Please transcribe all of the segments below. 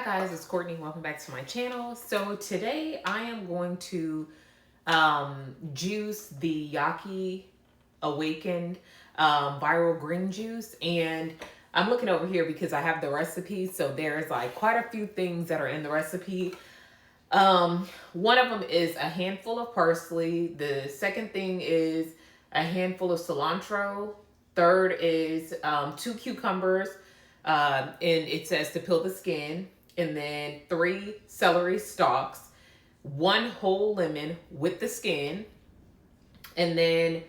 guys, it's Courtney. Welcome back to my channel. So today I am going to juice the Yahki Awakened viral green juice, and I'm looking over here because I have the recipe. So there's like quite a few things that are in the recipe. One of them is a handful of parsley. The second thing is a handful of cilantro. Third is 2 cucumbers. And it says to peel the skin. And then 3 celery stalks, 1 whole lemon with the skin, and then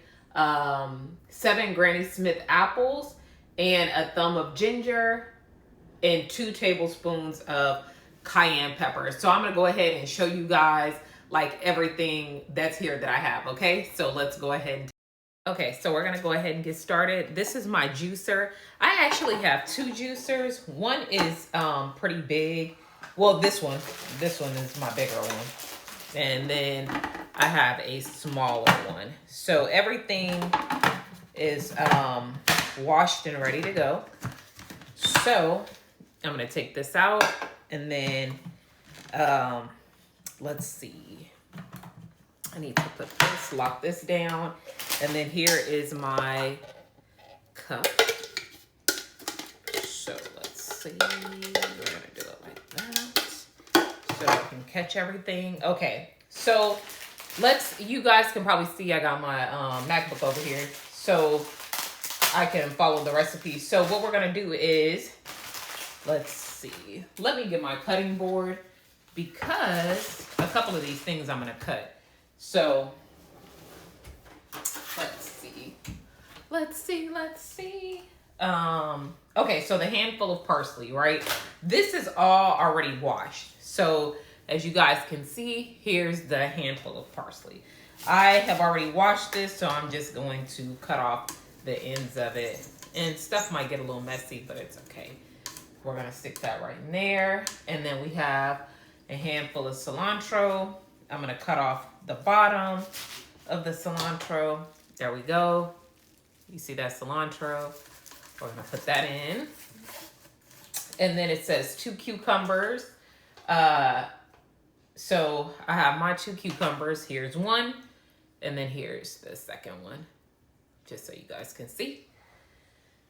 7 Granny Smith apples, and a thumb of ginger, and 2 tablespoons of cayenne pepper. So I'm gonna go ahead and show you guys like everything that's here that I have. Okay, so let's go ahead and okay, so we're gonna go ahead and get started. This is my juicer. I actually have 2 juicers. One is pretty big. Well, this one is my bigger one. And then I have a smaller one. So everything is washed and ready to go. So I'm gonna take this out, and then let's see. I need to put this, lock this down. And then here is my cup. So let's see, we're gonna do it like that so I can catch everything. Okay, so you guys can probably see I got my MacBook over here so I can follow the recipe. So what we're gonna do is, let's see, let me get my cutting board because a couple of these things I'm gonna cut. So let's see. Okay, so the handful of parsley, right? This is all already washed. So as you guys can see, here's the handful of parsley. I have already washed this, so I'm just going to cut off the ends of it. And stuff might get a little messy, but it's okay. We're gonna stick that right in there. And then we have a handful of cilantro. I'm gonna cut off the bottom of the cilantro. There we go. You see that cilantro? We're gonna put that in. And then it says 2 cucumbers. So I have my 2 cucumbers. Here's one, and then here's the second one, just so you guys can see.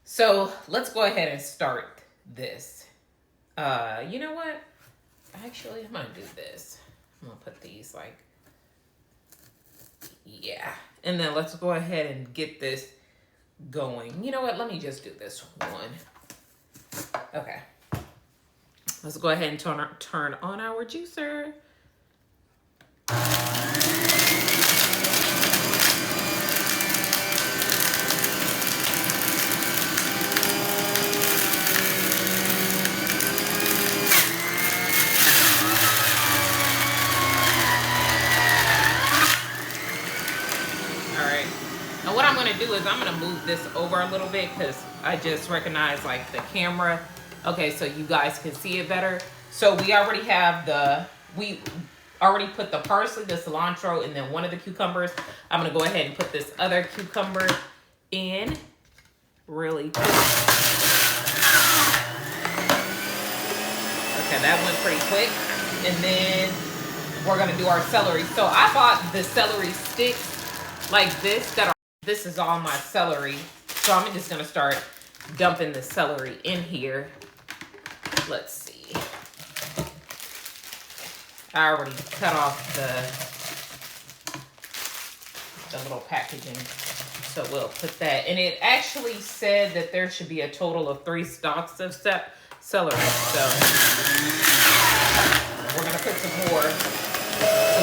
So let's go ahead and start this. You know what? Actually, I'm gonna do this. I'm gonna put these like, yeah. And then let's go ahead and get this going. You know what? Let me just do this one. Okay. Let's go ahead and turn on our juicer. Do is I'm gonna move this over a little bit because I just recognize like the camera. Okay, so you guys can see it better. So we already have we already put the parsley, the cilantro, and then one of the cucumbers. I'm gonna go ahead and put this other cucumber in really quick. Okay, that went pretty quick. And then we're gonna do our celery. So I bought the celery sticks like this this is all my celery. So I'm just gonna start dumping the celery in here. Let's see. I already cut off the little packaging. So we'll put that. And it actually said that there should be a total of 3 stalks of celery. So we're gonna put some more to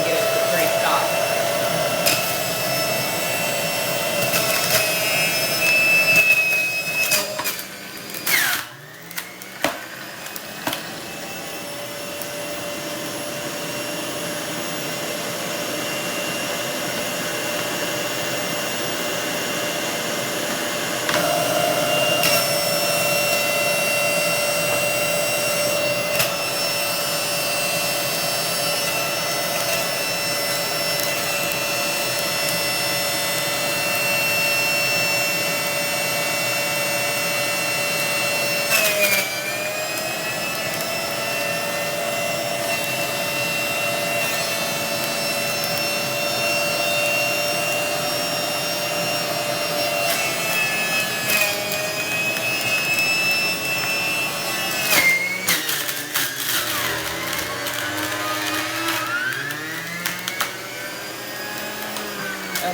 get it to 3 stalks.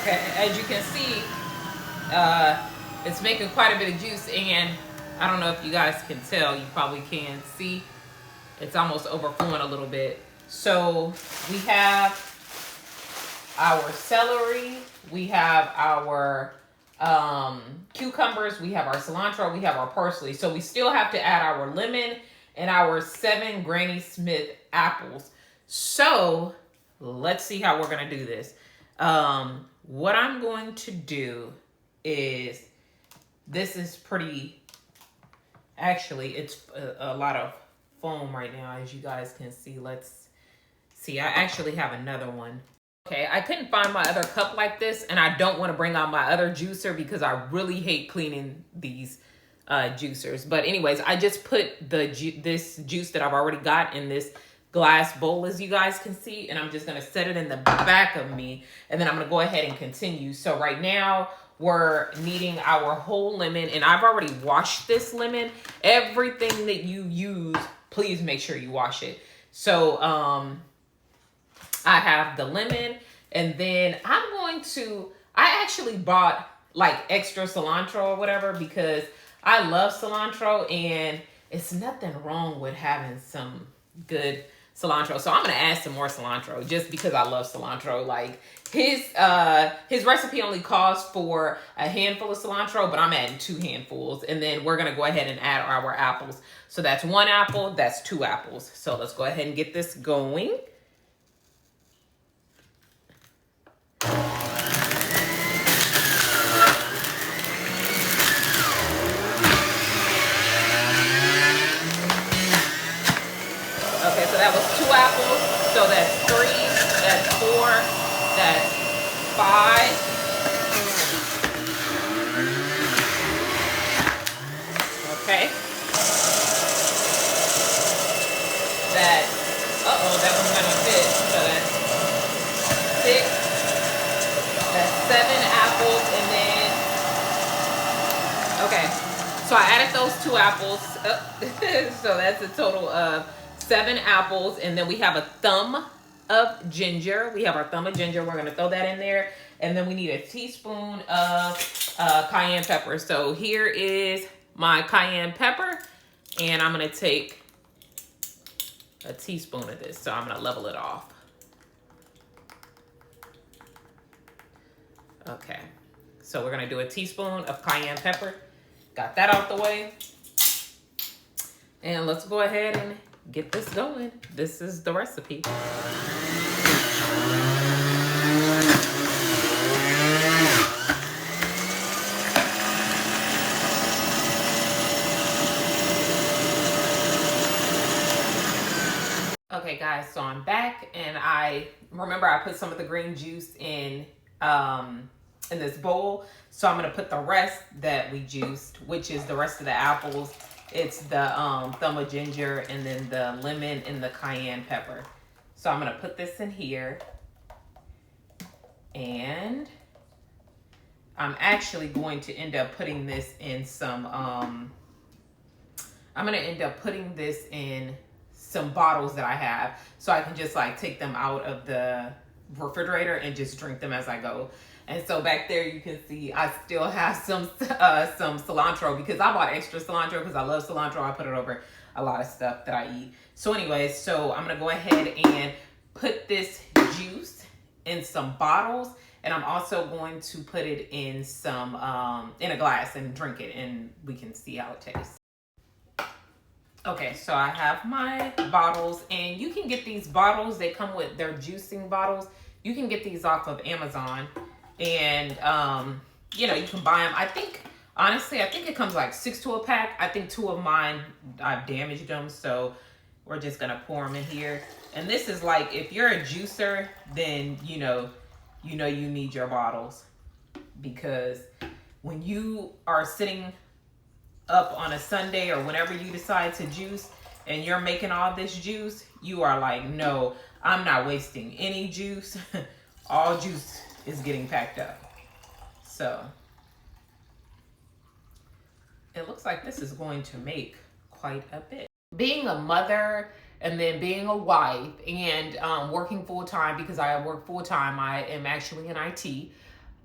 Okay, as you can see, it's making quite a bit of juice, and I don't know if you guys can tell, you probably can see, it's almost overflowing a little bit. So we have our celery, we have our cucumbers, we have our cilantro, we have our parsley. So we still have to add our lemon and our 7 Granny Smith apples. So let's see how we're gonna do this. What I'm going to do is, this is pretty, actually it's a lot of foam right now, as you guys can see. Let's see, I actually have another one. Okay, I couldn't find my other cup like this, and I don't want to bring out my other juicer because I really hate cleaning these juicers. But anyways, I just put this juice that I've already got in this glass bowl, as you guys can see, and I'm just going to set it in the back of me, and then I'm going to go ahead and continue. So right now we're needing our whole lemon, and I've already washed this lemon. Everything that you use, please make sure you wash it. So I have the lemon, and then I actually bought like extra cilantro or whatever because I love cilantro, and it's nothing wrong with having some good cilantro. So I'm gonna add some more cilantro just because I love cilantro. Like his recipe only calls for a handful of cilantro, but I'm adding 2 handfuls, and then we're gonna go ahead and add our apples. So that's 1 apple, that's 2 apples. So let's go ahead and get this going. Okay, so that was 2 apples, so that's 3, that's 4, that's 5. Okay. That, that one's gonna fit, so that's 6, that's 7 apples, and then, okay, so I added those 2 apples, so that's a total of 7 apples, and then we have a thumb of ginger. We have our thumb of ginger. We're gonna throw that in there, and then we need a teaspoon of cayenne pepper. So here is my cayenne pepper, and I'm gonna take a teaspoon of this. So I'm gonna level it off. Okay, so we're gonna do a teaspoon of cayenne pepper. Got that out the way, and let's go ahead and get this going. This is the recipe. Okay guys, so I'm back, and I remember I put some of the green juice in this bowl. So I'm gonna put the rest that we juiced, which is the rest of the apples. It's the thumb of ginger, and then the lemon and the cayenne pepper. So I'm gonna put this in here, and I'm actually going to end up putting this in some, I'm gonna end up putting this in some bottles that I have, so I can just like take them out of the refrigerator and just drink them as I go. And so back there you can see I still have some cilantro because I bought extra cilantro because I love cilantro. I put it over a lot of stuff that I eat. So anyways, so I'm gonna go ahead and put this juice in some bottles, and I'm also going to put it in some in a glass and drink it, and we can see how it tastes. Okay, so I have my bottles, and you can get these bottles. They come with their juicing bottles. You can get these off of Amazon, and you know, you can buy them. I think, honestly, I think it comes like 6 to a pack. I think 2 of mine, I've damaged them, so we're just gonna pour them in here. And this is like, if you're a juicer, then you know you need your bottles, because when you are sitting up on a Sunday or whenever you decide to juice and you're making all this juice, you are like, no, I'm not wasting any juice. All juice is getting packed up. So it looks like this is going to make quite a bit. Being a mother and then being a wife and working full-time, because I work full-time, I am actually in IT.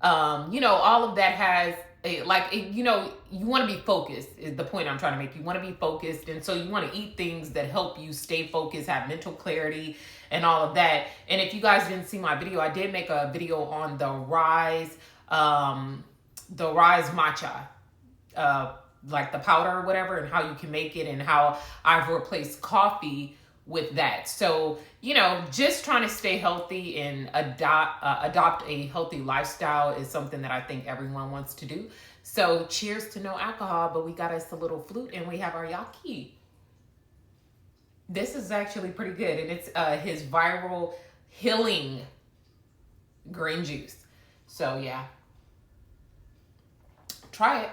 You know, all of that has you know, you want to be focused is the point I'm trying to make. You want to be focused, and so you want to eat things that help you stay focused, have mental clarity, and all of that. And if you guys didn't see my video, I did make a video on the rise matcha, like the powder or whatever, and how you can make it, and how I've replaced coffee with that. So, you know, just trying to stay healthy and adopt a healthy lifestyle is something that I think everyone wants to do. So cheers to no alcohol, but we got us a little flute and we have our Yahki. This is actually pretty good, and it's his viral healing green juice. So yeah, try it.